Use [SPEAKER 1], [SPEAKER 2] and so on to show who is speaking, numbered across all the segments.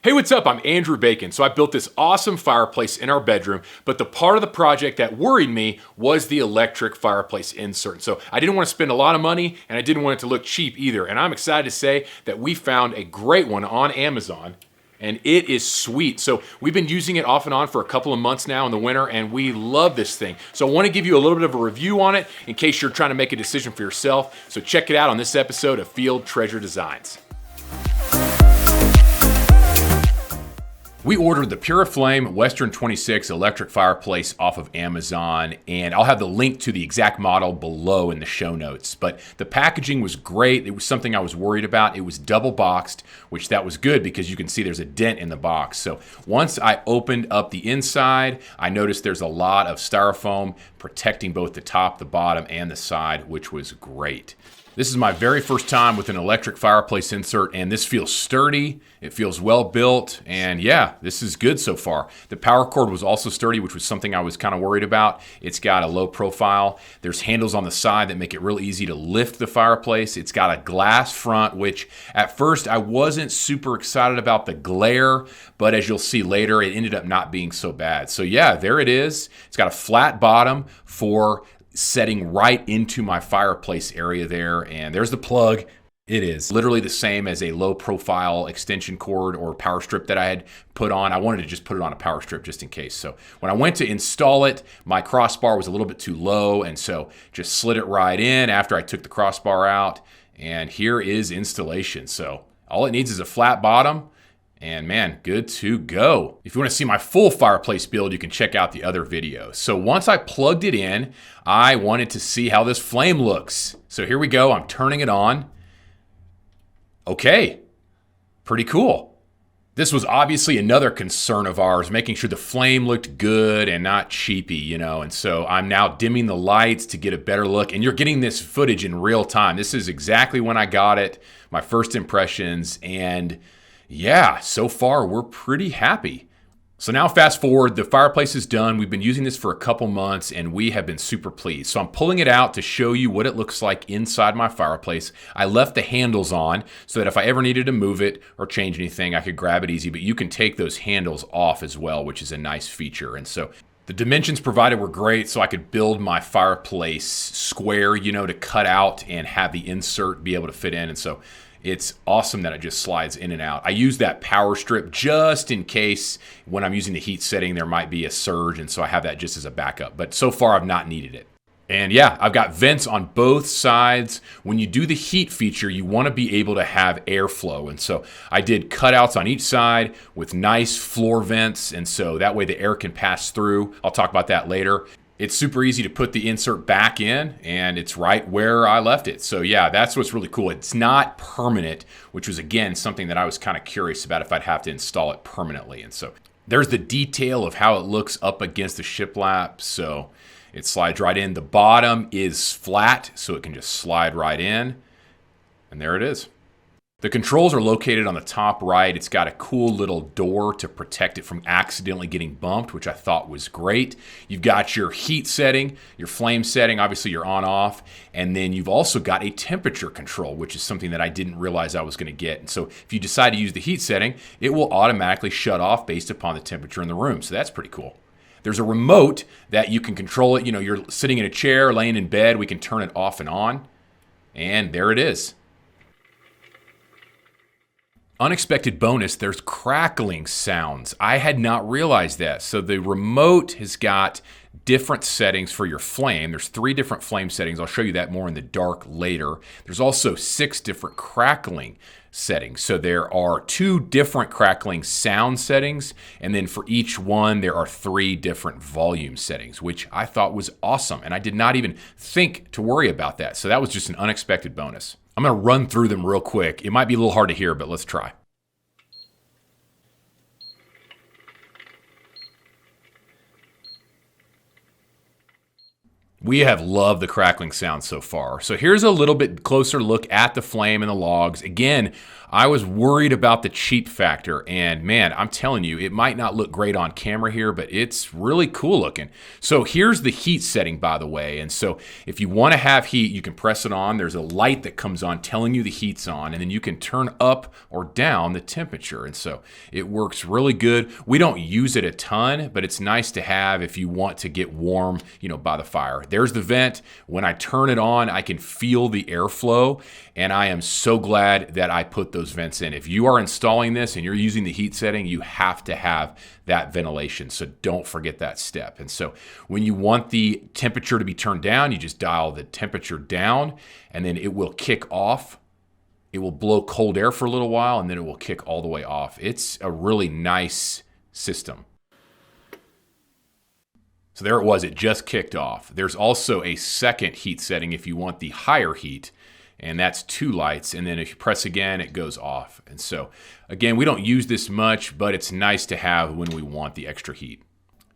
[SPEAKER 1] Hey, what's up? I'm Andrew Bacon. So I built this awesome fireplace in our bedroom, but the part of the project that worried me was the electric fireplace insert. So I didn't want to spend a lot of money and I didn't want it to look cheap either. And I'm excited to say that we found a great one on Amazon and it is sweet. So we've been using it off and on for a couple of months now in the winter and we love this thing. So I want to give you a little bit of a review on it in case you're trying to make a decision for yourself. So check it out on this episode of Field Treasure Designs. We ordered the PuraFlame Western 26 electric fireplace off of Amazon, and I'll have the link to the exact model below in the show notes. But the packaging was great. It was something I was worried about. It was double boxed, which that was good because you can see there's a dent in the box. So once I opened up the inside, I noticed there's a lot of styrofoam protecting both the top, the bottom, and the side, which was great. This is my very first time with an electric fireplace insert, and this feels sturdy, it feels well built, and yeah, this is good so far. The power cord was also sturdy, which was something I was kind of worried about. It's got a low profile. There's handles on the side that make it real easy to lift the fireplace. It's got a glass front, which at first I wasn't super excited about the glare, but as you'll see later, it ended up not being so bad. So yeah, there it is. It's got a flat bottom for setting right into my fireplace area there, and there's the plug. It is literally the same as a low profile extension cord or power strip that I had put on. I wanted to just put it on a power strip just in case. So when I went to install it, my crossbar was a little bit too low, and so just slid it right in after I took the crossbar out, and here is installation. So all it needs is a flat bottom, and man, good to go. If you want to see my full fireplace build, you can check out the other videos. So once I plugged it in, I wanted to see how this flame looks. So here we go, I'm turning it on. Okay, pretty cool. This was obviously another concern of ours, making sure the flame looked good and not cheapy, you know, and so I'm now dimming the lights to get a better look, and you're getting this footage in real time. This is exactly when I got it, my first impressions, and yeah, so far we're pretty happy. So now fast forward, the fireplace is done. We've been using this for a couple months and we have been super pleased. So I'm pulling it out to show you what it looks like inside my fireplace. I left the handles on so that if I ever needed to move it or change anything, I could grab it easy, but you can take those handles off as well, which is a nice feature. And so the dimensions provided were great, so I could build my fireplace square, you know, to cut out and have the insert be able to fit in. And so it's awesome that it just slides in and out. I use that power strip just in case when I'm using the heat setting there might be a surge, and so I have that just as a backup. But so far I've not needed it. And yeah, I've got vents on both sides. When you do the heat feature, you want to be able to have airflow. And so I did cutouts on each side with nice floor vents, and so that way the air can pass through. I'll talk about that later. It's super easy to put the insert back in, and it's right where I left it. So yeah, that's what's really cool. It's not permanent, which was again something that I was kind of curious about if I'd have to install it permanently. And so there's the detail of how it looks up against the shiplap. So it slides right in. The bottom is flat, so it can just slide right in. And there it is. The controls are located on the top right. It's got a cool little door to protect it from accidentally getting bumped, which I thought was great. You've got your heat setting, your flame setting, obviously your on-off, and then you've also got a temperature control, which is something that I didn't realize I was going to get. And so if you decide to use the heat setting, it will automatically shut off based upon the temperature in the room. So that's pretty cool. There's a remote that you can control it. You know, you're sitting in a chair, laying in bed, we can turn it off and on, and there it is. Unexpected bonus, there's crackling sounds. I had not realized that. So the remote has got different settings for your flame. There's 3 different flame settings. I'll show you that more in the dark later. There's also 6 different crackling settings. So there are 2 different crackling sound settings, and then for each one there are 3 different volume settings, which I thought was awesome. And I did not even think to worry about that. So that was just an unexpected bonus. I'm going to run through them real quick. It might be a little hard to hear, but let's try. We have loved the crackling sound so far. So here's a little bit closer look at the flame and the logs. Again, I was worried about the cheap factor, and man, I'm telling you, it might not look great on camera here, but it's really cool looking. So here's the heat setting, by the way. And so if you want to have heat, you can press it on. There's a light that comes on telling you the heat's on, and then you can turn up or down the temperature. And so it works really good. We don't use it a ton, but it's nice to have if you want to get warm, by the fire. There's the vent. When I turn it on, I can feel the airflow, and I am so glad that I put those vents in. If you are installing this and you're using the heat setting, you have to have that ventilation. So don't forget that step. And so when you want the temperature to be turned down, you just dial the temperature down, and then it will kick off. It will blow cold air for a little while, and then it will kick all the way off. It's a really nice system. So there it was, it just kicked off. There's also a second heat setting if you want the higher heat, and that's 2 lights, and then if you press again, it goes off. And so again, we don't use this much, but it's nice to have when we want the extra heat.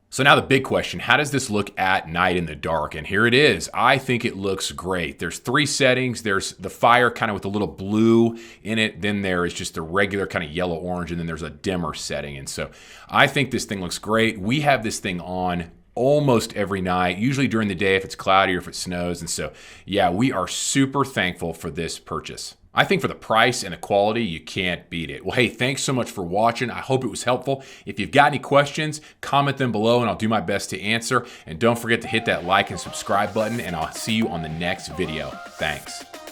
[SPEAKER 1] So now the big question, how does this look at night in the dark? And here it is. I think it looks great. There's 3 settings. There's the fire kind of with a little blue in it. Then there is just the regular kind of yellow orange, and then there's a dimmer setting. And so I think this thing looks great. We have this thing on almost every night, usually during the day if it's cloudy or if it snows. And so, yeah, we are super thankful for this purchase. I think for the price and the quality, you can't beat it. Well, hey, thanks so much for watching. I hope it was helpful. If you've got any questions, comment them below and I'll do my best to answer. And don't forget to hit that like and subscribe button, and I'll see you on the next video. Thanks.